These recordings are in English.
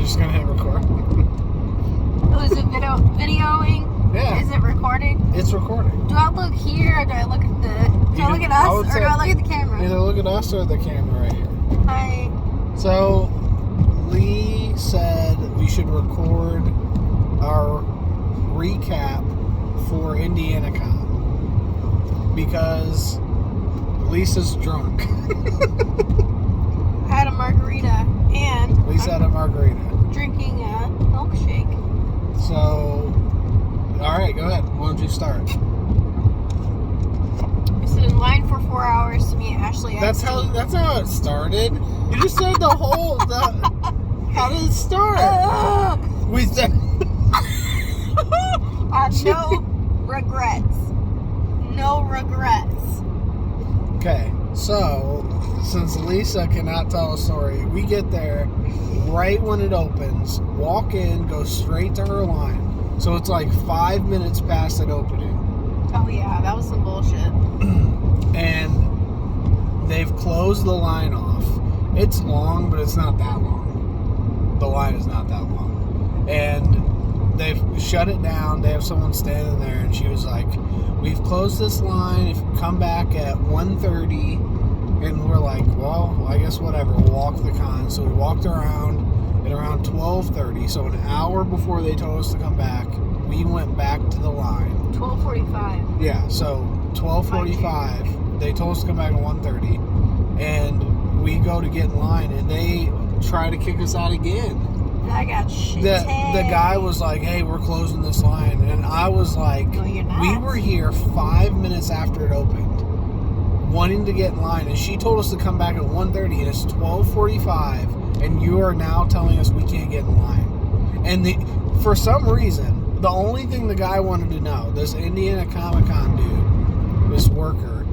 just gonna hit record. Oh, is it videoing? Yeah. Is it recording? It's recording. Do I look here or do I look at us or do I look at the camera? Either look at us or the camera right here. Hi. So, Lee said we should record our recap for IndianaCon because Lisa's drunk. I had a margarita and Lisa had a margarita. Drinking a milkshake. So, alright, go ahead. Why don't you start? I stood in line for 4 hours to meet Ashley Eckstein. That's how it started. You just said the whole... how did it start? We said... No regrets. No regrets. Okay, so since Lisa cannot tell a story, we get there right when it opens, walk in, go straight to her line. So it's like 5 minutes past it opening. Oh yeah, that was some bullshit. And they've closed the line off. It's long, but it's not that long. The line is not that long. And they've shut it down. They have someone standing there, and she was like, we've closed this line. If you come back at 1:30, and we're like, well, I guess whatever. We'll walk the con. So we walked around at around 12:30. So an hour before they told us to come back, we went back to the line. 12:45. Yeah, so 12:45. They told us to come back at 1:30, and we go to get in line, and they try to kick us out again. I got shit. The guy was like, hey, we're closing this line. And I was like, no, you're not. We were here 5 minutes after it opened, wanting to get in line. And she told us to come back at 1:30, and it's 12:45, and you are now telling us we can't get in line. And for some reason, the only thing the guy wanted to know, this Indiana Comic-Con dude, this worker,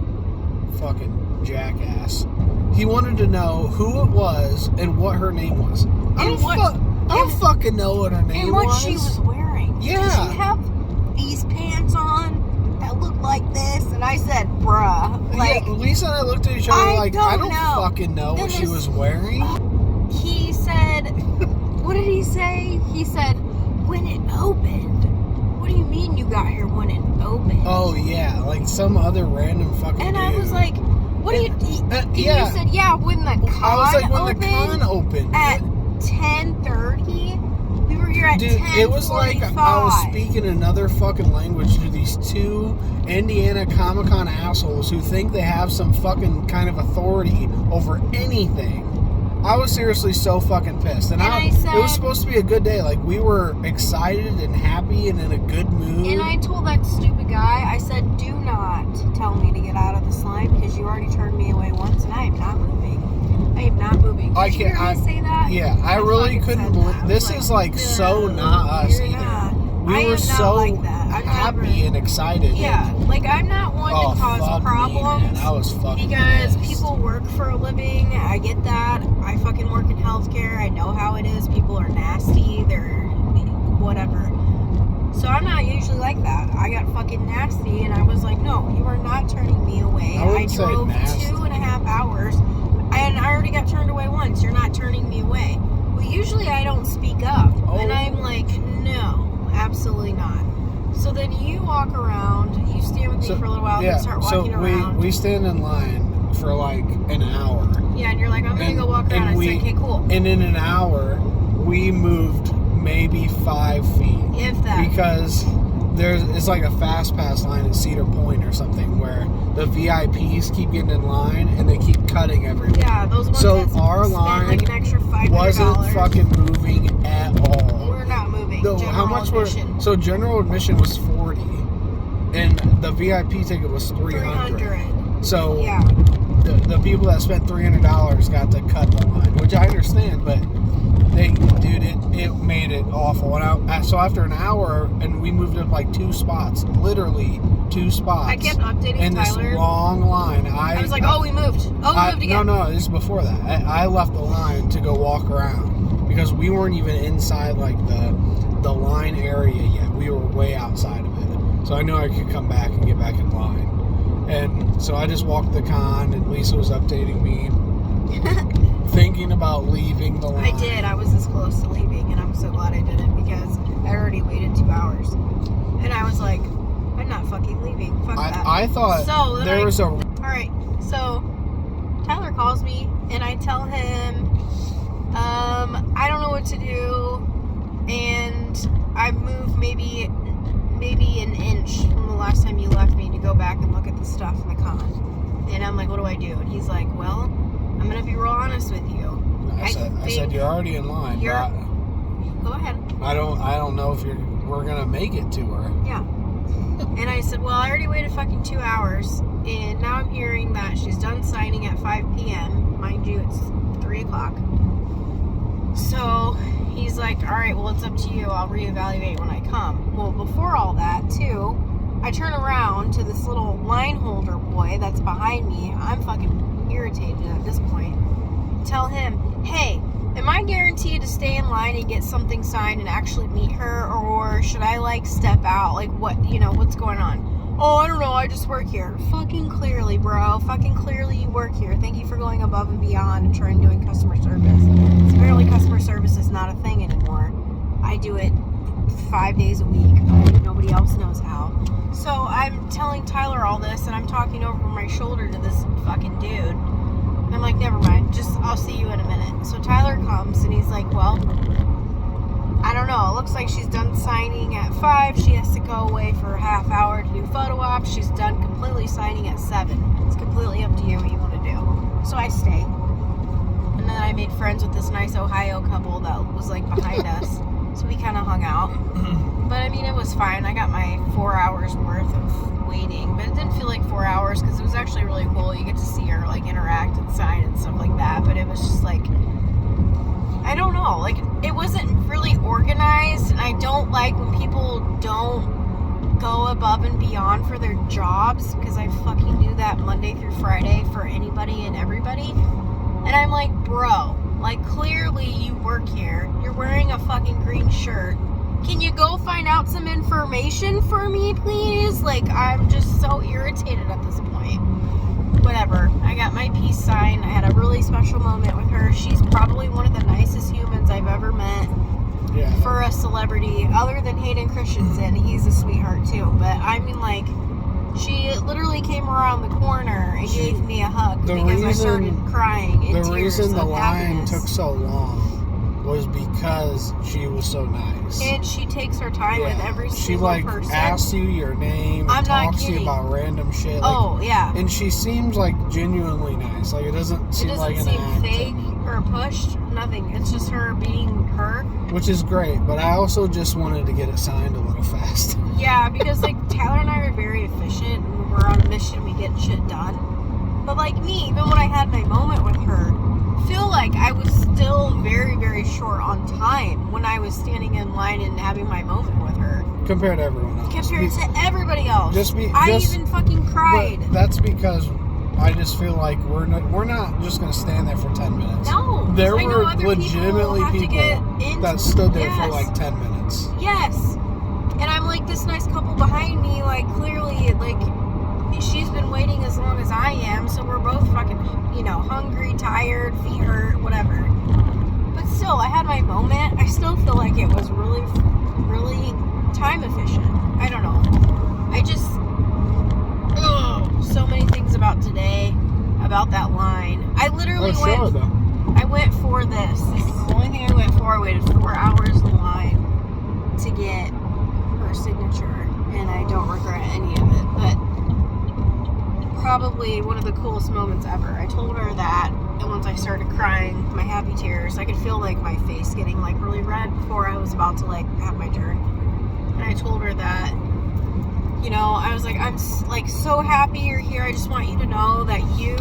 fucking jackass, he wanted to know who it was and what her name was. I don't fucking know what her name was. And what she was wearing. Yeah. Did she have these pants on that looked like this? And I said, bruh. Like, yeah, Lisa and I looked at each other I don't know. Fucking know what she was wearing. He said, what did he say? He said, when it opened. What do you mean you got here when it opened? Oh, yeah. Like some other random fucking And dude. I was like, what do you... yeah. You said, yeah, when the con I was like, when the con opened. At 10:30? We were here at 10:45. Dude, it was like I was speaking another fucking language to these two Indiana Comic-Con assholes who think they have some fucking kind of authority over anything. I was seriously so fucking pissed. And I said, it was supposed to be a good day. Like, we were excited and happy and in a good mood. And I told that stupid guy, I said, do not tell me to get out of this line because you already turned me away once and I am not moving. I am not moving. Did you hear me say that? Yeah, I really couldn't believe. This is like so not us either. Not. We were so like that. happy and excited. Yeah, like I'm not one to cause problems. Me, man. I was fucking because pissed. People work for a living. I get that. I fucking work in healthcare. I know how it is. People are nasty. They're whatever. So I'm not usually like that. I got fucking nasty, and I was like, no, you are not turning me away. I drove 2.5 hours. And I already got turned away once. You're not turning me away. Well, usually I don't speak up. And I'm like, no, absolutely not. So then you walk around, you stand with me for a little while, and start walking around. We stand in line for like an hour. Yeah, and you're like, I'm going to go walk around. I said, okay, cool. And in an hour, we moved maybe 5 feet. If that. Because it's like a fast pass line at Cedar Point or something where the VIPs keep getting in line and they keep cutting everywhere. Yeah, those ones so that our spend line like an extra $500. wasn't fucking moving at all. We're not moving. No, how much admission. So general admission was $40 and the VIP ticket was $300. So yeah. The people that spent $300 got to cut the line, which I understand, but it made it awful. And so after an hour, and we moved up like 2 spots, literally 2 spots. I kept updating in Tyler. This long line. I was like, we moved. We moved again. No, this is before that. I left the line to go walk around because we weren't even inside like the line area yet. We were way outside of it. So I knew I could come back and get back in line. And so I just walked the con, and Lisa was updating me, thinking about leaving the line. I did. I was this close to leaving. I thought there was all right, so Tyler calls me, and I tell him, I don't know what to do, and I've moved maybe an inch from the last time you left me to go back and look at the stuff in the con. And I'm like, what do I do? And he's like, well, I'm gonna be real honest with you. I said you're already in line. Go ahead. I don't know if we're gonna make it to her. Yeah. And I said, well, I already waited fucking 2 hours, and now I'm hearing that she's done signing at 5 p.m. Mind you, it's 3 o'clock. So he's like, all right, well, it's up to you. I'll reevaluate when I come. Well, before all that, too, I turn around to this little line holder boy that's behind me. I'm fucking irritated at this point. Tell him, hey, am I guaranteed to stay in line and get something signed and actually meet her, or should I, like, step out? Like, what's going on? Oh, I don't know, I just work here. Fucking clearly, bro. Fucking clearly you work here. Thank you for going above and beyond and trying doing customer service. Apparently customer service is not a thing anymore. I do it 5 days a week, but nobody else knows how. So I'm telling Tyler all this, and I'm talking over my shoulder to this fucking dude. I'm like, never mind, I'll see you in a minute. So Tyler comes, and he's like, well, I don't know. It looks like she's done signing at 5. She has to go away for a half hour to do photo ops. She's done completely signing at 7. It's completely up to you what you want to do. So I stay. And then I made friends with this nice Ohio couple that was, like, behind us. So we kind of hung out. But, I mean, it was fine. I got my 4 hours worth of waiting. But it didn't feel like 4 hours because it was actually really cool. You get to see her, like, interact and sign and stuff like that. But it was just, like, I don't know. Like, it wasn't really organized. And I don't like when people don't go above and beyond for their jobs. Because I fucking do that Monday through Friday for anybody and everybody. And I'm like, bro, like, clearly you work here. You're wearing a fucking green shirt. Can you go find out some information for me, please? Like, I'm just so irritated at this point. Whatever. I got my peace sign. I had a really special moment with her. She's probably one of the nicest humans I've ever met. Yeah. For a celebrity, other than Hayden Christensen. He's a sweetheart, too. But, I mean, like, she literally came around the corner and gave me a hug because I started crying in tears. The reason the line happiness. took so long was because she was so nice. And she takes her time with every single person. She, like, asks you your name and talks to you about random shit. Like, oh, yeah. And she seems, like, genuinely nice. Like, it doesn't seem like an act. It doesn't seem fake or pushed. Nothing. It's just her being her. Which is great, but I also just wanted to get it signed a little fast. Yeah, because, like, Tyler and I are very efficient. When we're on a mission, we get shit done. But, like me, even when I had my moment with her, I feel like I was still very, very short on time when I was standing in line and having my moment with her. Compared to everyone else. Compared to everybody else. I even fucking cried. But that's because I just feel like we're not just going to stand there for 10 minutes. No. There were legitimately people that stood there for like 10 minutes. Yes. And I'm like, this nice couple behind me, like, clearly, like, she's been waiting as long as I am, so we're both fucking, hungry, tired, feet hurt, whatever. But still, I had my moment. I still feel like it was really, really time efficient. I don't know. I just, so many things about today, about that line. I literally I went for this. This is the only thing I went for. I waited 4 hours in line to get her signature, and I don't regret any of it, but probably one of the coolest moments ever. I told her that, and once I started crying, my happy tears, I could feel, like, my face getting, like, really red before I was about to, like, have my turn. And I told her that, I was like, I'm, like, so happy you're here. I just want you to know that you,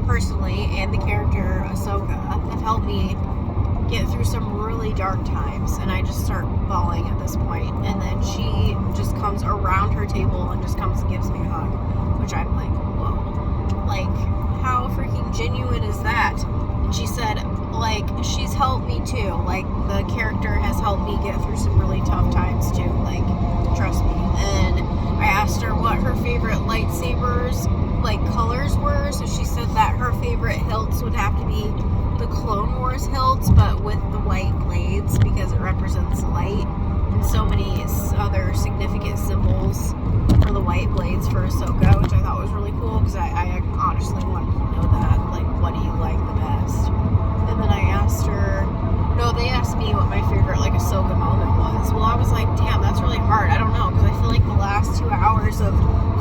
personally, and the character Ahsoka have helped me get through some really dark times. And I just start bawling at this point. And then she just comes around her table and just comes and gives me a hug. Which I'm like, whoa. Like, how freaking genuine is that? And she said, like, she's helped me too. Like, the character has helped me get through some really tough times too. Like, trust me. And I asked her what her favorite lightsabers, like, colors were. So she said that her favorite hilts would have to be the Clone Wars hilts, but with the white blades because it represents light. And so many other significant symbols for the white blades for Ahsoka. honestly wanted to know that. Like, what do you like the best? And then I asked her, no, they asked me what my favorite, like, Ahsoka moment was. Well, I was like, damn, that's really hard. I don't know, because I feel like the last 2 hours of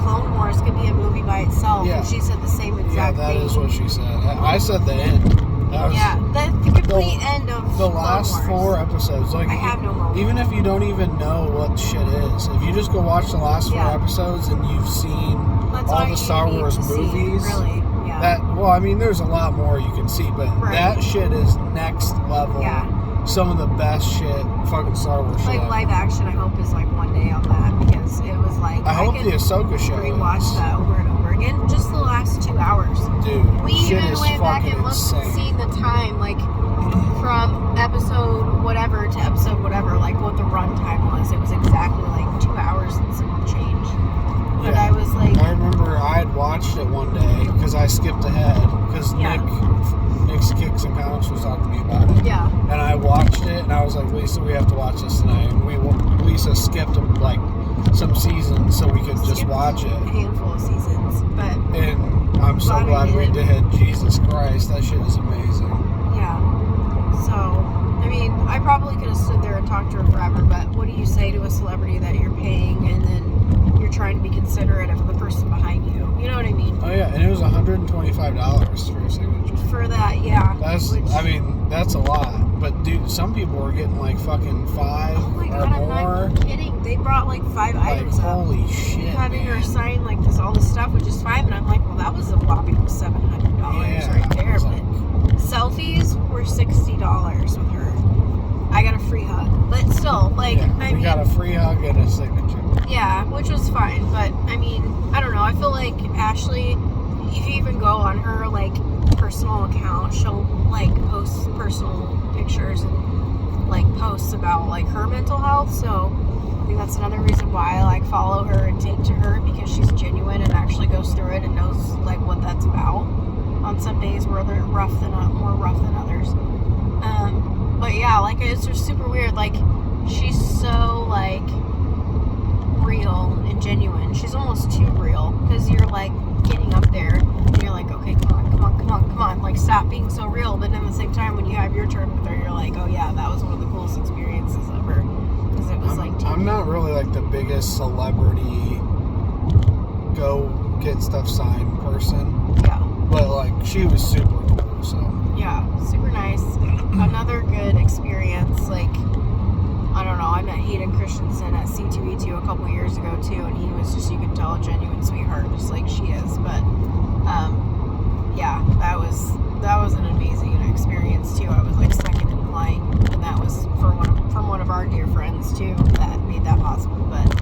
Clone Wars could be a movie by itself. Yeah. And she said the same exact thing. Yeah, that is what she said. I said the end. That was the complete end of the last Clone Wars. 4 episodes. Like, I have no moment. Even if you don't even know what shit is, if you just go watch the last 4 episodes and you've seen all the Star Wars movies, really, yeah. I mean, there's a lot more you can see, but that shit is next level. Yeah. Some of the best shit, fucking Star Wars shit. Like live action, I hope is like one day on that, because it was like I hope the Ahsoka show rewatch that over and over again. Just the last 2 hours, dude. We even went back and looked and seen the time, like from episode whatever to episode whatever, like what the run time was. It was exactly like 2 hours and some change. But I was like, I remember I had watched it one day because I skipped ahead because Nick's Kicks and Comics was talking to me about it. Yeah. And I watched it and I was like, Lisa, we have to watch this tonight. And Lisa skipped like some seasons so we could just watch it. A handful of seasons, but. And I'm so glad we did. Jesus Christ, that shit is amazing. Yeah. So, I mean, I probably could have stood there and talked to her forever, but what do you say to a celebrity that you're paying and then you're trying to be considerate of the person behind you? You know what I mean? Oh yeah, and it was $125 for a signature. For that, yeah. I mean, that's a lot. But dude, some people were getting like fucking 5 oh my God, or more. I'm not kidding. They brought like 5 items up. Holy shit, having her sign like this, all this stuff, which is fine. But I'm like, well, that was a whopping $700 right there. But selfies were $60 with her. I got a free hug, but still, like, we got a free hug and a signature. Yeah, which was fine. But I mean, I don't know. I feel like Ashley, if you even go on her like personal account, she'll like post personal pictures and like posts about like her mental health. So I think that's another reason why I like follow her and take to her, because she's genuine and actually goes through it and knows like what that's about. On some days where they're more rough than others. But yeah, like it's just super weird. Like she's so like real and genuine. She's almost too real, because you're like getting up there and you're like, okay, come on, like stop being so real. But at the same time, when you have your turn with her, you're like, oh yeah, that was one of the coolest experiences ever, because it was I'm not really like the biggest celebrity go get stuff signed person. Yeah. But like she was super cool, so yeah, super nice. Another good experience. Like, I don't know, I met Hayden Christensen at C2E2 a couple years ago too, and he was just, you could tell, a genuine sweetheart, just like she is. But yeah, that was an amazing experience too. I was like second in line, and that was from one of our dear friends too that made that possible. But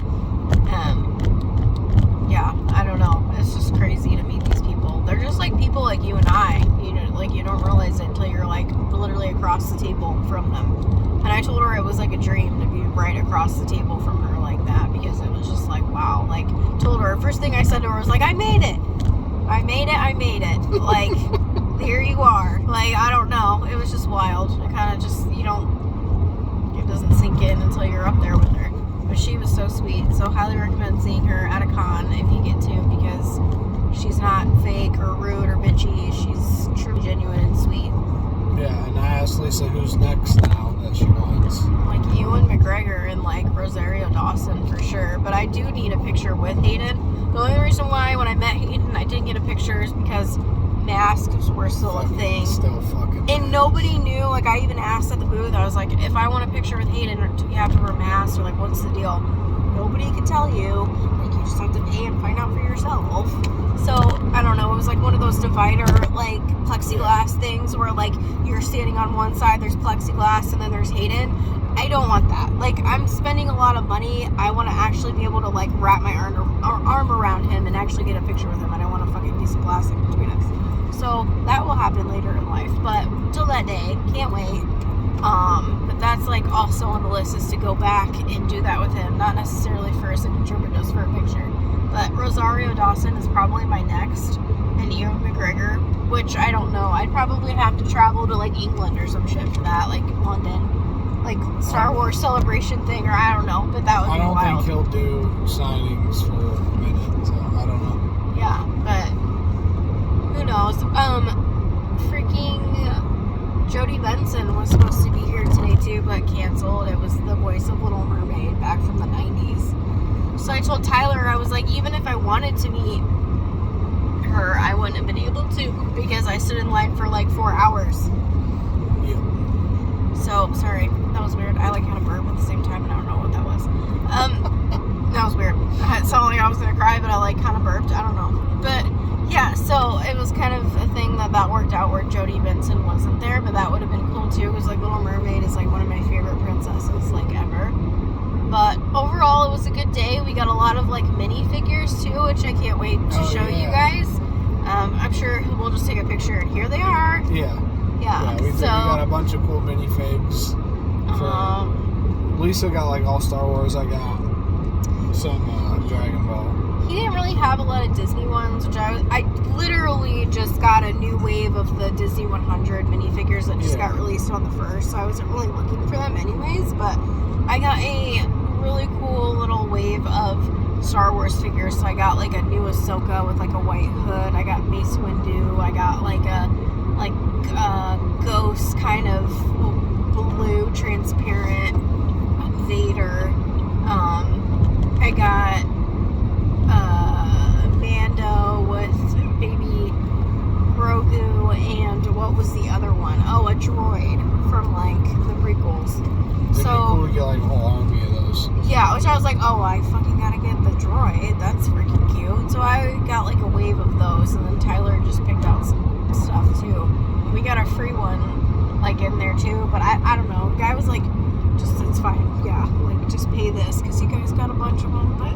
yeah, I don't know, it's just crazy to meet these people. They're just like people like you and I, you know, like you don't realize it until you're like literally across the table from them. And I told her it was like a dream to be right across the table from her like that, because it was just like, wow. Like, told her, first thing I said to her was like, I made it. Like, here you are. Like, I don't know. It was just wild. It kind of just, it doesn't sink in until you're up there with her. But she was so sweet. So highly recommend seeing her at a con if you get to, because she's not fake or rude or bitchy. She's truly genuine and sweet. Yeah, and I asked Lisa who's next now that she wants. Like Ewan McGregor and like Rosario Dawson for sure. But I do need a picture with Hayden. The only reason why when I met Hayden I didn't get a picture is because masks were still a thing. And nobody knew. Like, I even asked at the booth, I was like, if I want a picture with Hayden, do you have to wear masks, or like what's the deal? Nobody could tell you. Like, you just have to pay and find out for yourself. So I don't know, it was like one of those divider like plexiglass things where like you're standing on one side, there's plexiglass, and then there's Hayden. I don't want that. Like, I'm spending a lot of money. I want to actually be able to like wrap my arm around him and actually get a picture with him. I don't want a fucking piece of plastic between us. So that will happen later in life, but till that day, can't wait. But that's like also on the list, is to go back and do that with him, not necessarily for a signature, but just for a picture. But Rosario Dawson is probably my next, and Ewan McGregor, which I don't know. I'd probably have to travel to like England or some shit for that, like London, like Star Wars celebration thing, or I don't know. But that would be wild. I don't think he'll do signings for a minute, so I don't know. Yeah, but knows? Freaking Jodie Benson was supposed to be here today too, but canceled. It was the voice of Little Mermaid back from the 90s. So I told Tyler, I was like, even if I wanted to meet her, I wouldn't have been able to because I stood in line for like 4 hours. Yeah. So, sorry. That was weird. I like had a burp at the same time and I don't know what that was. That was weird. It sounded like I was going to cry, but I like kind of burped. I don't know. But yeah, so it was kind of a thing that worked out where Jodie Benson wasn't there, but that would have been cool too because like Little Mermaid is like one of my favorite princesses like ever. But overall, it was a good day. We got a lot of like mini figures too, which I can't wait to show you guys. I'm sure we'll just take a picture and here they are. Yeah. Yeah. We got a bunch of cool minifigs. Lisa got like all Star Wars. I got some Dragon Ball. He didn't really have a lot of Disney ones, which I literally just got a new wave of the Disney 100 minifigures that just got released on the 1st, so I wasn't really looking for them anyways, but I got a really cool little wave of Star Wars figures. So I got like a new Ahsoka with like a white hood. I got Mace Windu. I got like a ghost kind of blue transparent Vader. I got Mando with baby Grogu and what was the other one? Oh, a droid from like the prequels. It'd be cool to get like a whole army of those. Yeah, which I was like, oh, I fucking gotta get the droid. That's freaking cute. So I got like a wave of those, and then Tyler just picked out some stuff too. We got a free one like in there too, but I don't know. The guy was like, it's fine. Yeah, like just pay this because you guys got a bunch of them. But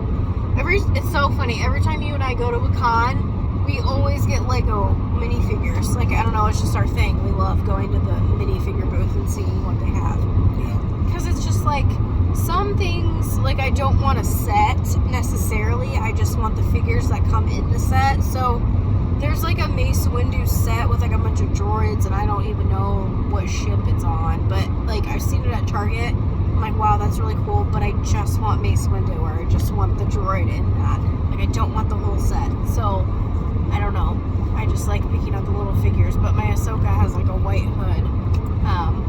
it's so funny. Every time you and I go to a con, we always get Lego minifigures. Like, I don't know, it's just our thing. We love going to the minifigure booth and seeing what they have. Because it's just like, some things, like, I don't want a set necessarily. I just want the figures that come in the set. So, there's like a Mace Windu set with like a bunch of droids, and I don't even know what ship it's on. But, like, I've seen it at Target. I'm like, wow, that's really cool. But I just want Mace Windu, or I just want the droid in that. Like, I don't want the whole set. So, I don't know. I just like picking up the little figures. But my Ahsoka has like a white hood,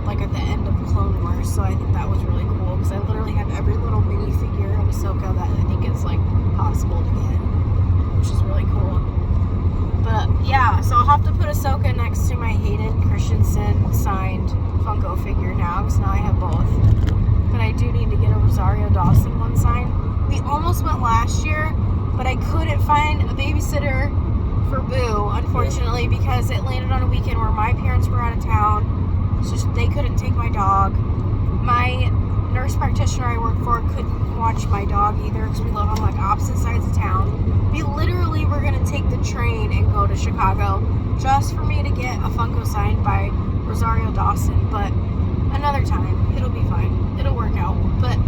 like at the end of Clone Wars. So I think that was really cool because I literally have every little mini figure of Ahsoka that I think is like possible to get, which is really cool. But yeah, so I'll have to put Ahsoka next to my Hayden Christensen signed Funko figure now because now I have both. But I do need to get a Rosario Dawson one signed. We almost went last year, but I couldn't find a babysitter for Boo, unfortunately, because it landed on a weekend where my parents were out of town. So they couldn't take my dog. My nurse practitioner I work for couldn't watch my dog either because we live on like opposite sides of town. We literally were going to take the train and go to Chicago just for me to get a Funko signed by Rosario Dawson. But another time, it'll be fine. It'll work out. But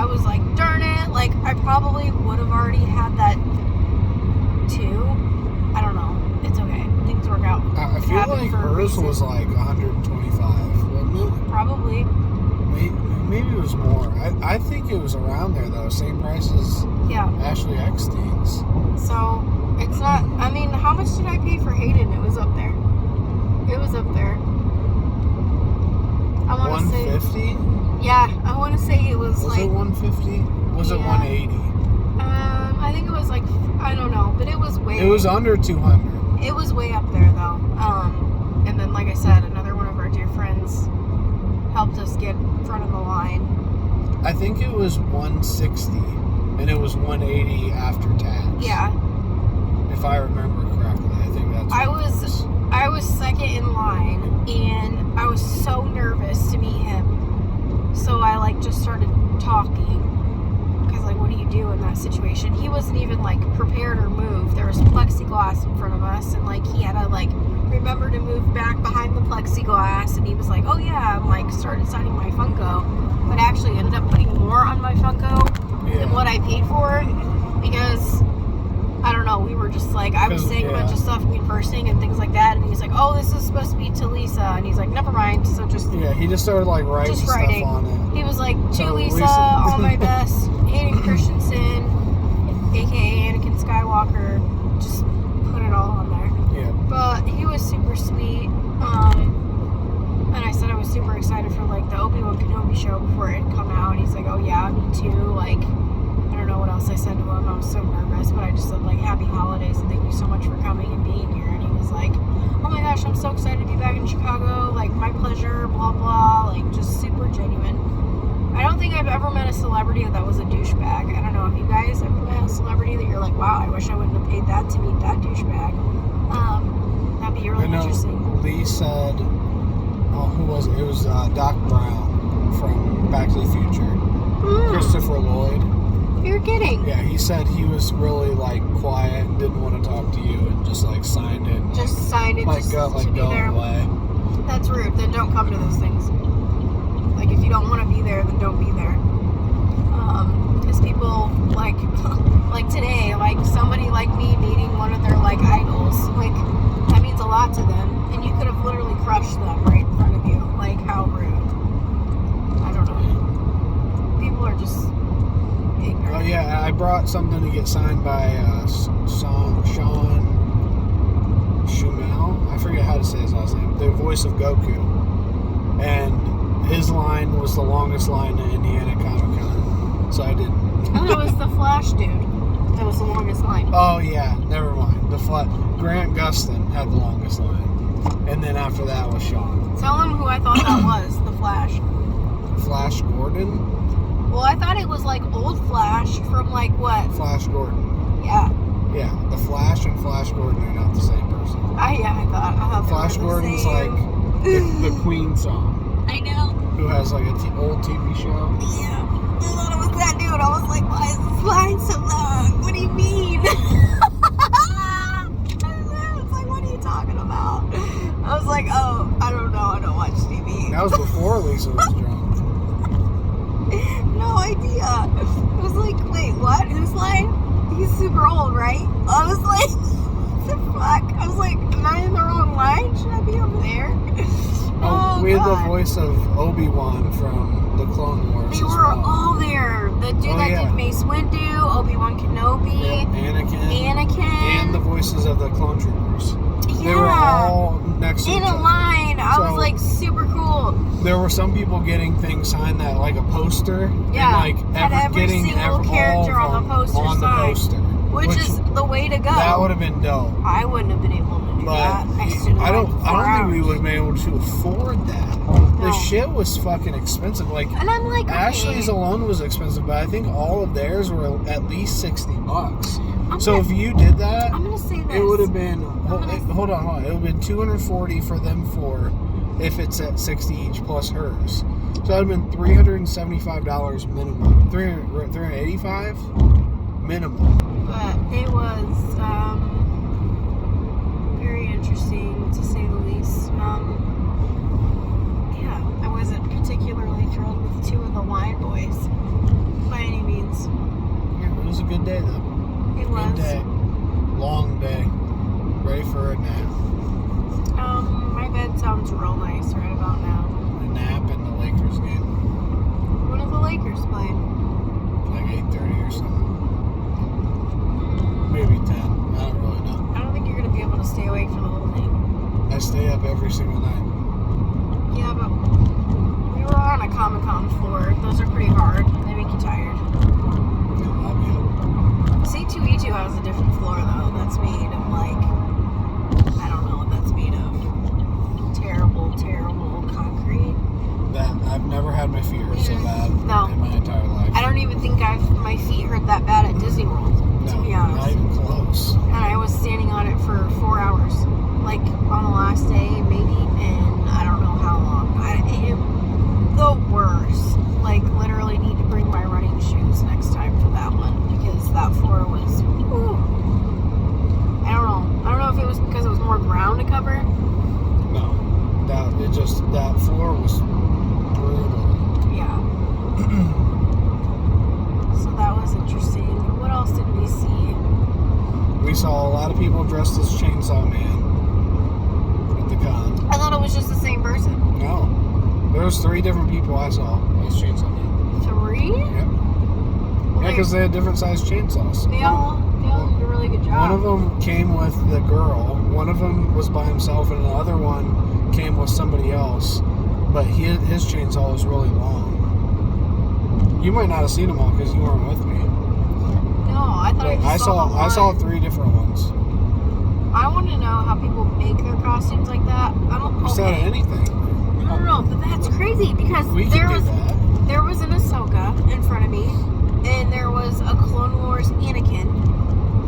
I was like, darn it. Like, I probably would have already had that too. I don't know. It's okay. Things work out. I feel like hers was like 125, wasn't it? Probably. Maybe it was more. I think it was around there though. Same price as Ashley Eckstein's. So it's not. I mean, how much did I pay for Hayden? It was up there. It was up there. I want to say 150. Yeah, I want to say it was like. Was it 150? Was it 180? I think it was like, I don't know, but it was way. It was under 200. It was way up there though. And then like I said, another one of our dear friends helped us get in front of the line. I think it was 160, and it was 180 after tax. Yeah. If I remember correctly, I think that's. I was second in line, and I was so nervous to meet him. So I like just started talking. Because like, what do you do in that situation? He wasn't even like prepared or moved. There was plexiglass in front of us, and like he had to like remember to move back behind the plexiglass, and he was like, oh yeah, I'm like started signing my Funko, but actually ended up putting more on my Funko than what I paid for, because I don't know, we were just like, I was saying a bunch of stuff conversing and things like that, and he's like, oh, this is supposed to be to Lisa, and he's like, never mind, so just he just started like writing stuff on it. He was like, to Lisa, all my best, Hayden Christensen, aka Anakin Skywalker, just put it all on there. Yeah. But sweet. And I said I was super excited for like the Obi-Wan Kenobi show before it had come out. And he's like, oh yeah, me too. Like, I don't know what else I said to him. I was so nervous, but I just said like, happy holidays and thank you so much for coming and being here. And he was like, oh my gosh, I'm so excited to be back in Chicago. Like, my pleasure, blah blah. Like, just super genuine. I don't think I've ever met a celebrity that was a douchebag. I don't know if you guys ever met a celebrity that you're like, wow, I wish I wouldn't have paid that to meet that douchebag. That'd be really interesting. Lee said, who was it? It was Doc Brown from Back to the Future. Christopher Lloyd. You're kidding. Yeah, he said he was really like quiet and didn't want to talk to you and just like signed it. Just signed it. Like just go to be there. away. That's rude. Then don't come to those things. Like, if you don't want to be there, then don't be there. Because people, like today, like, somebody like me meeting one of their, like, idols, like, that means a lot to them. And you could have literally crushed them right in front of you. Like, how rude. I don't know. People are just ignorant. Oh, yeah, I brought something to get signed by Sean Schumel. I forget how to say his last name. The voice of Goku. And his line was the longest line at Indiana Comic Con, so I didn't. I thought it was the Flash dude that was the longest line. Oh yeah, never mind. Grant Gustin had the longest line, and then after that was Sean. Tell him who I thought that was, the Flash. Flash Gordon? Well, I thought it was like old Flash from like what? Flash Gordon. Yeah. Yeah, the Flash and Flash Gordon are not the same person. I thought Flash Gordon's like the Queen song. I know. Who has like an old TV show? Yeah. I thought it was that dude. I was like, why is this line so long? What do you mean? I was like, what are you talking about? I was like, oh, I don't know. I don't watch TV. That was before Lisa was drunk. No idea. I was like, wait, what? Whose line? He's super old, right? I was like, what the fuck? I was like, am I in the wrong line? Should I be over there? Oh, we had the voice of Obi-Wan from the Clone Wars. They were all there. The dude that did Mace Windu, Obi-Wan Kenobi, Anakin, and the voices of the Clone Troopers. Yeah. They were all next to each other. In a line. I was like, super cool. There were some people getting things signed that, like a poster. Yeah. And like every getting single character on the poster signed. Which is the way to go. That would have been dope. I wouldn't have been able to do that. I don't think we would have been able to afford that. No. The shit was fucking expensive. Like, and I'm like, Ashley's alone was expensive, but I think all of theirs were at least $60. So if you did that, I'm gonna say this. It would have been hold on. It would have been $240 for them four if it's at 60 each plus hers. So that would have been $375 minimum. $385 minimum. But it was very interesting to say the least. Yeah, I wasn't particularly thrilled with two of the wine boys by any means. Yeah, it was a good day though. It was. Good day. Long day. Ready for a nap. My bed sounds real nice right about now. A nap in the Lakers game. When are the Lakers playing? Like 8:30 or something. Maybe 10. I don't really know. I don't think you're going to be able to stay awake for the whole thing. I stay up every single night. Yeah, but we were on a Comic-Con floor. Those are pretty hard. They make you tired. Yeah, I'll be up. C2E2 has a different floor, though. That's made of, like, I don't know what that's made of. Terrible, terrible concrete. That I've never had my feet hurt so bad in my entire life. I don't even think my feet hurt that bad at Disney World, to be honest. Not even close. And I was standing on it for 4 hours, like on the last day, maybe, and I don't know how long. The worst. Like, literally need to bring my running shoes next time for that one, because that floor was, whew. I don't know if it was because it was more ground to cover. No. That floor was brutal. Yeah. So that was interesting. What else did we see? We saw a lot of people dressed as Chainsaw Man at the con. I thought it was just the same person. No. There was 3 different people I saw as Chainsaw Man. 3? Yep. Yeah, because they had different sized chainsaws. They all did a really good job. One of them came with the girl. one of them was by himself, and the other one came with somebody else. But his chainsaw was really long. You might not have seen them all because you weren't with me. No, I thought But I just saw the one. I saw 3 different ones. I want to know how people make their costumes like that. You said anything. No, but that's crazy because there was an Ahsoka in front of me, and there was a Clone Wars Anakin.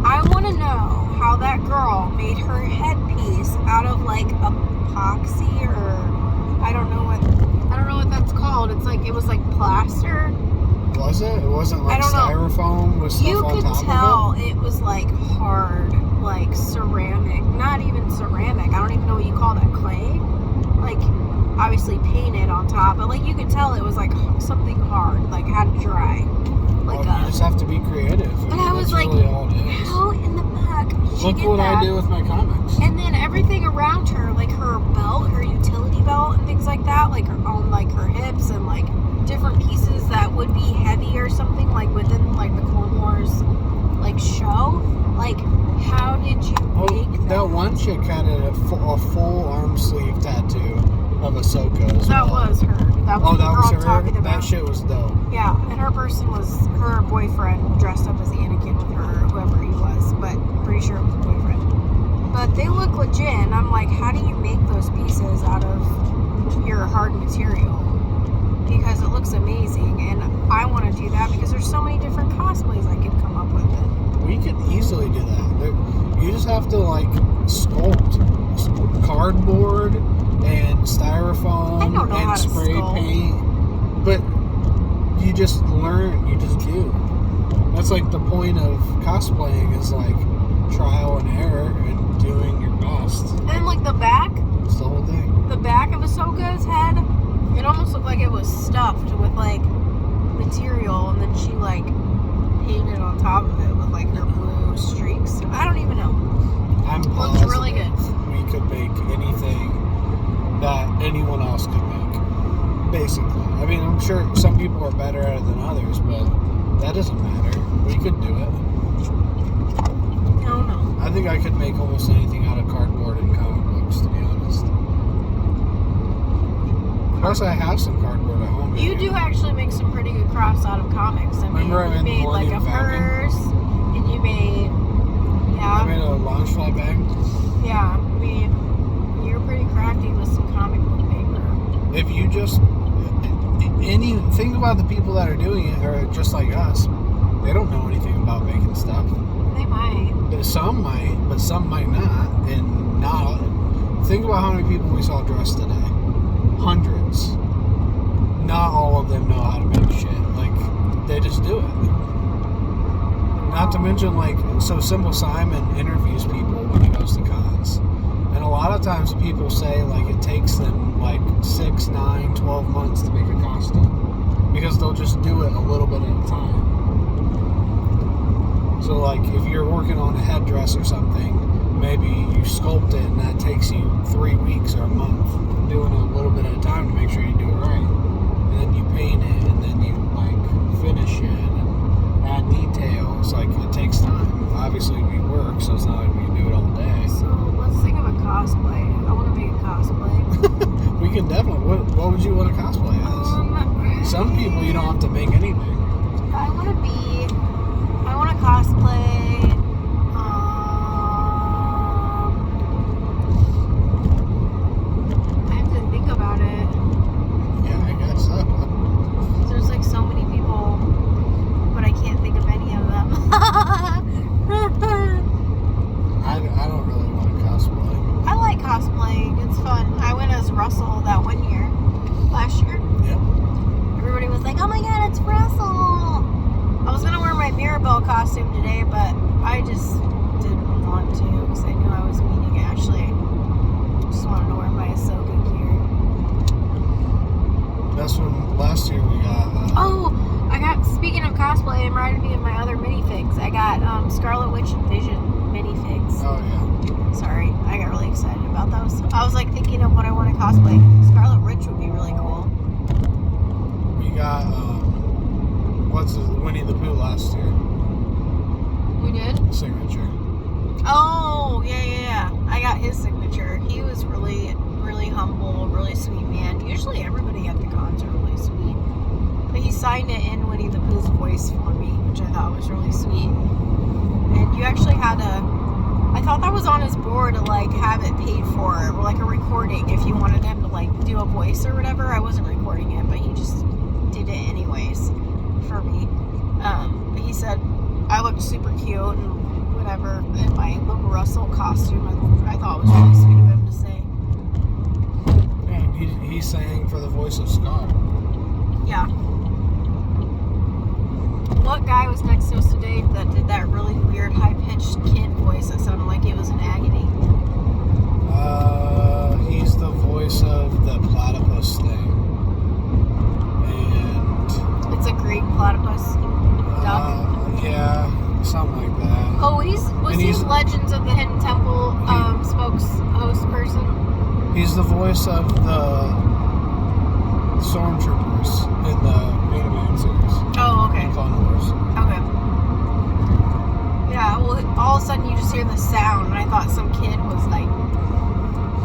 I want to know how that girl made her headpiece out of like epoxy or I don't know what that's called. It's like it was like plaster. Was it? It wasn't like styrofoam with stuff on top of it? You could tell it was like hard, like ceramic. Not even ceramic. I don't even know what you call that, clay? Like, obviously painted on top, but like you could tell it was like something hard, like had to dry. Like you just have to be creative. But I was like, how in the fuck did she Look get what that? I do with my comics. And then everything around her, like her belt, her utility belt and things like that, like on like her hips and like different pieces that would be heavy or something like within like the Clone Wars like show. Like, how did you make that? That one chick had a full arm sleeve tattoo of Ahsoka as That well. was her. That was the girl I'm talking about. That shit was dope. Yeah, and her person was her boyfriend dressed up as Anakin with her, or whoever he was, but I'm pretty sure it was a boyfriend. But they look legit, and I'm like, how do you make those pieces out of your hard material? Because it looks amazing, and I want to do that because there's so many different cosplays I could come up with. We could easily do that. You just have to like sculpt cardboard and styrofoam and spray paint. But you just learn, you just do. That's like the point of cosplaying is like trial and error and doing your best. And like the back, it's the whole thing. The back of Ahsoka's head, it almost looked like it was stuffed with like material, and then she like painted on top of it with like her blue streaks. I don't even know. I'm positive looks really good. We could make anything that anyone else could make. Basically. I mean, I'm sure some people are better at it than others, but that doesn't matter. We could do it. No. I think I could make almost anything out of cardboard and comic books, to be honest. Plus, I have some cardboard at home. You do actually make some pretty good crafts out of comics. I mean, you made like a purse, and you made, I made a launch fly bag. Yeah, I mean, you're pretty crafty with some comic book paper. If you just, think about the people that are doing it, are just like us. They don't know anything about making stuff. They might. Some might, but some might not. And not. Think about how many people we saw dressed today. Hundreds. Not all of them know how to make shit. Like, they just do it. Not to mention, like, so Simple Simon interviews people when he goes to cons. And a lot of times people say, like, it takes them, like, 6, 9, 12 months to make a costume. Because they'll just do it a little bit at a time. So, like, if you're working on a headdress or something, maybe you sculpt it and that takes you 3 weeks or a month. Doing it a little bit at a time to make sure you do it right. And then you paint it, and then you, like, finish it, and add details. Like, it takes time. Obviously, we work, so it's not like we can do it all day. So, let's think of a cosplay. I want to make a cosplay. We can definitely. What would you want to cosplay as? Some people, you don't have to make anything. I want to cosplay. I have to think about it. Yeah, I guess so. There's like so many people, but I can't think of any of them. I don't really want to cosplay. I like cosplaying. It's fun. I went as Russell that one year. Last year. Yep. Everybody was like, oh my god, it's Russell. I was going to wear my Mirabelle costume today, but I just didn't want to because I knew I was meeting Ashley. Just wanted to wear my Ahsoka gear. That's when last year we got... Speaking of cosplay, it reminded me of my other minifigs. I got Scarlet Witch and Vision minifigs. Oh, yeah. Sorry, I got really excited about those. I was like thinking of what I want to cosplay. Scarlet Witch would be really cool. We got, Winnie the Pooh last year. We did? Signature. Oh, yeah. I got his signature. He was really, really humble, really sweet man. Usually everybody at the cons are really sweet. But he signed it in Winnie the Pooh's voice for me, which I thought was really sweet. And you actually had I thought that was on his board to like have it paid for, or like a recording if you wanted him to like do a voice or whatever. I wasn't recording it, but he just did it anyways for me. But he said I looked super cute and whatever in my little Russell costume. I thought it was really sweet of him to say. And he sang for the voice of Scar. Yeah. What guy was next to us today that did that really weird high-pitched kid voice that sounded like it was in agony? He's the voice of the platypus thing. And It's a Greek platypus duck. Yeah, something like that. Oh, was he Legends of the Hidden Temple host person? He's the voice of the stormtroopers in the animated series. Oh, okay. Clone Wars. Okay. Yeah, well, all of a sudden you just hear the sound, and I thought some kid was like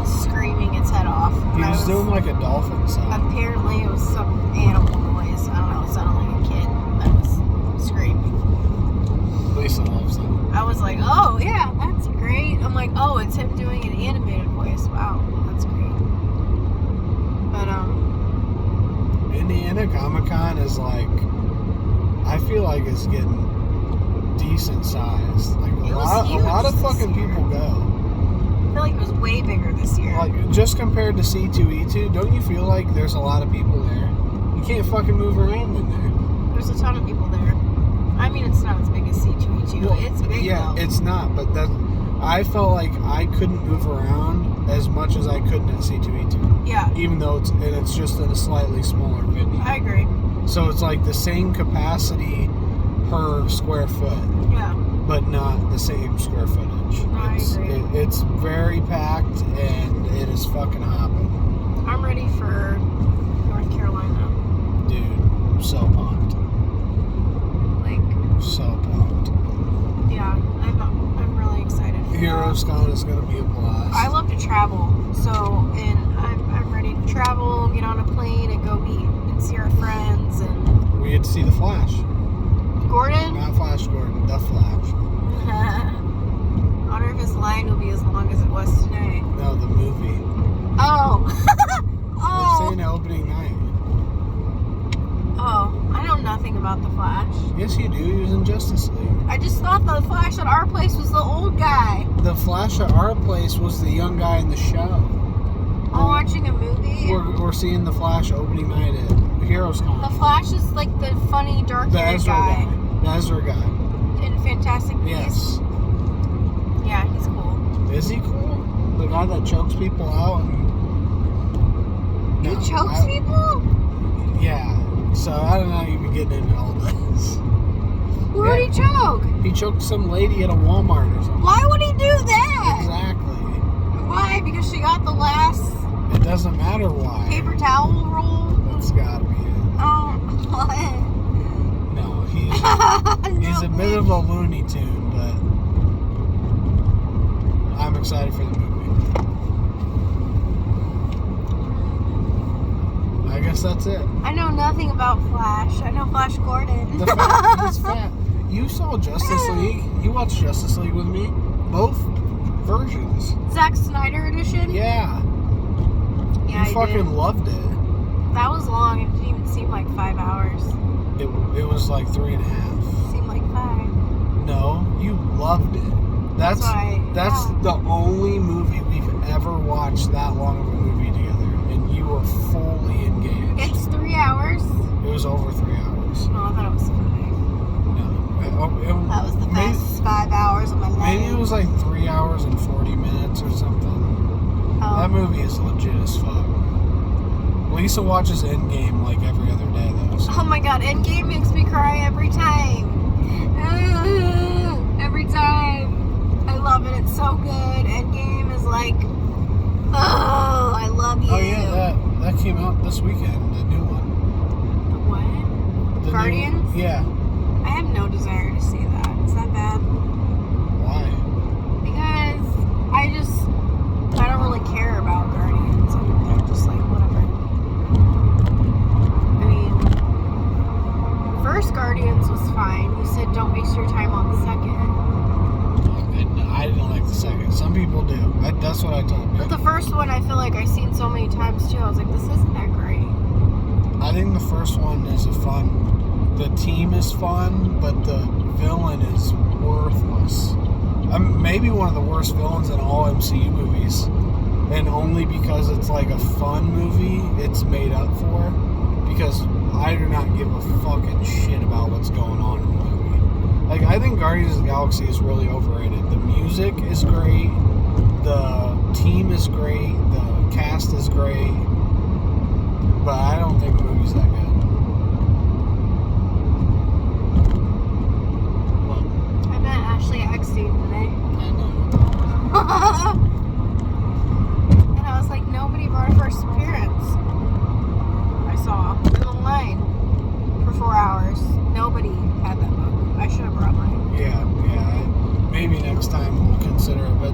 screaming its head off. He was doing like a dolphin sound. Apparently it was some animal noise. I don't know, it sounded like a kid that was screaming. Lisa loves them. I was like, oh yeah, that's great. I'm like, oh, it's him doing an animated voice. Wow, that's great. But Indiana Comic-Con is like, I feel like it's getting decent size. Like a lot of fucking people go. I feel like it was way bigger this year. Like just compared to C2E2, don't you feel like there's a lot of people there? You can't fucking move around in there. There's a ton of people there. I mean, it's not as big as C2E2. Well, it's big. Yeah, though. it's not. But I felt like I couldn't move around as much as I could at C2E2. Yeah. Even though it's just in a slightly smaller venue. I agree. So it's like the same capacity per square foot. Yeah. But not the same square footage. I agree. It's very packed and it is fucking hopping. I'm ready for North Carolina. Dude, so pumped. Like, So pumped. yeah, I'm really excited for Heroes Con is going to be a blast. I love to travel, and I'm ready to travel, get on a plane, and go meet and see our friends. And We get to see the Flash. Gordon? Not Flash Gordon, the Flash. I wonder if his line will be as long as it was today. No, the movie. Oh! We're saying opening night. Oh, I know nothing about the Flash. Yes, you do. He was in Justice League. I just thought the Flash at our place was the old guy. The Flash at our place was the young guy in the show. I'm watching a movie. We're seeing the Flash opening night at Heroes Con. The Flash is like the funny, dark-haired guy. The Ezra guy. In Fantastic Beasts. Yes. Yeah, he's cool. Is he cool? The guy that chokes people out and... He chokes people? Yeah. So I don't know how you've been getting into all this. Who would he choke? He choked some lady at a Walmart or something. Why would he do that? Exactly. Why? Because she got the last It doesn't matter why. paper towel roll? That's gotta be it. Oh, what? No, he's a bit of a Looney Tune, but I'm excited for the movie. I guess that's it. I know nothing about Flash. I know Flash Gordon. The fact he's fat. You saw Justice League. You watched Justice League with me. Both versions. Zack Snyder edition? Yeah. Yeah, You fucking loved it. That was long. It didn't even seem like 5 hours. It was like 3.5. It seemed like 5. No, you loved it. That's the only movie we've ever watched that long of a movie together, and you were fully engaged. It's 3 hours? It was over 3 hours. No, I thought it was 5. No, That was the best 5 hours of my life. Maybe it was like 3 hours and 40 minutes or something. Oh. That movie is legit as fuck. Lisa watches Endgame like every other day though. So. Oh my god, Endgame makes me cry every time. Every time. I love it. It's so good. Endgame is like, oh, I love you. Oh yeah, that came out this weekend, the new one. What? Guardians? Yeah. I have no desire to see that. Is that bad? Why? first Guardians was fine. You said don't waste your time on the second. I didn't like the second. Some people do. That's what I told you. But the first one, I feel like I've seen so many times too. I was like, this isn't that great. I think the first one is fun. The team is fun, but the villain is worthless. Maybe one of the worst villains in all MCU movies. And only because it's like a fun movie, it's made up for. Because I do not give a fucking shit about what's going on in the movie. Like, I think Guardians of the Galaxy is really overrated. The music is great. The team is great. The cast is great. But I don't think the movie's that good. Well, I met Ashley Eckstein today. I know. And I was like, nobody brought a first appearance. I saw in the line for 4 hours. Nobody had that book. I should have brought mine. Yeah. Maybe next time we'll consider it. But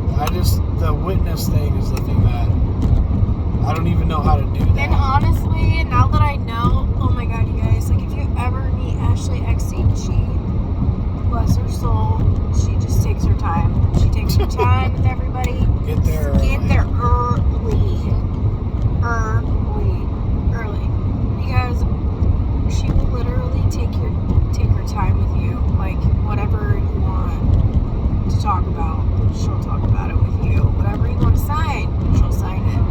the witness thing is the thing that I don't even know how to do that. And honestly, now that I know, oh my god, you guys, like if you ever meet Ashley Eckstein, she, bless her soul, she just takes her time. She takes her time with everybody. Get there early. Because she will literally take her time with you. Like whatever you want to talk about, she'll talk about it with you. Whatever you want to sign, she'll sign it.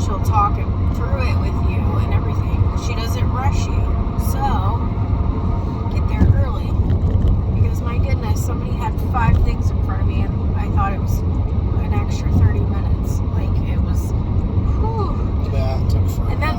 She'll talk through it with you and everything. She doesn't rush you. So, get there early. Because my goodness, somebody had 5 things in front of me and I thought it was an extra 30 minutes. Like, it was, whew. That took forever. And then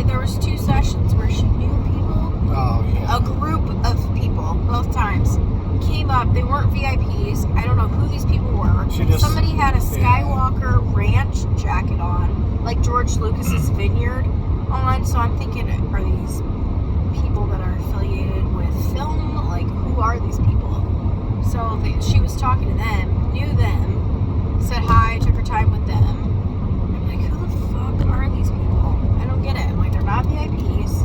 there was 2 sessions where she knew people. Oh, yeah. A group of people, both times, came up. They weren't VIPs. I don't know who these people were. Somebody had a Skywalker ranch jacket on, like George Lucas's vineyard on. So I'm thinking, are these people that are affiliated with film? Like, who are these people? So she was talking to them, knew them, said hi, took her time with them. I'm like, who the fuck are these people? I don't get it. I'm like, they're not VIPs.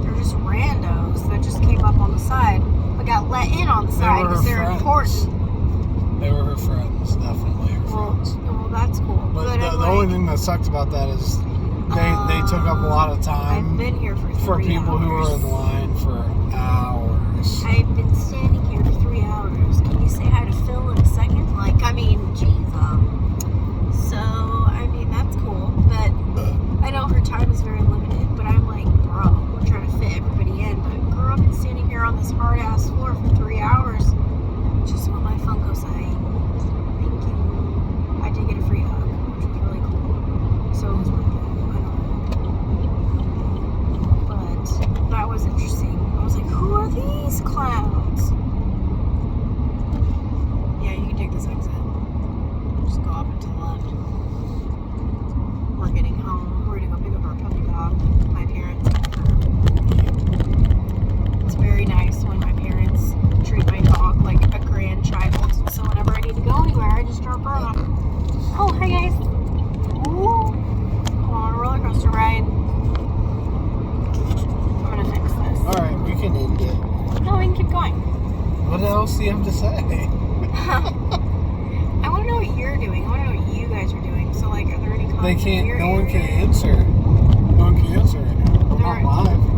They're just randos that just came up on the side, but got let in on the side because they're important. They were her friends, definitely her friends. Well, that's cool. But the only thing that sucked about that is they took up a lot of time. I've been here for people who were in line for hours. I've been standing here for 3 hours. Can you say hi to Phil in a second? Like, I mean, Jesus. So, I mean, that's cool. But I know her time is very limited. But I'm like, bro, we're trying to fit everybody in. But girl, I've been standing here on this hard ass floor for 3 hours. Just want my Funko sign. Thank you. I did get a free hug, which was really cool. So it was worth it. But that was interesting. I was like, who are these clowns? Yeah, you can take this exit. Just go up and to the left. We're getting home. We're gonna go pick up our puppy dog. My parents. It's very nice when my parents treat my dog like a grandchild. So whenever I need to go anywhere, I just drop her off. Oh, hi guys. Ooh. Go on a roller coaster ride. I'm gonna fix this. Alright, we can end it. No, we can keep going. What else do you have to say? I want to know what you're doing. I want to know what you guys are doing. So, like, are there any comments? No one can answer. No one can answer right now. We're not live.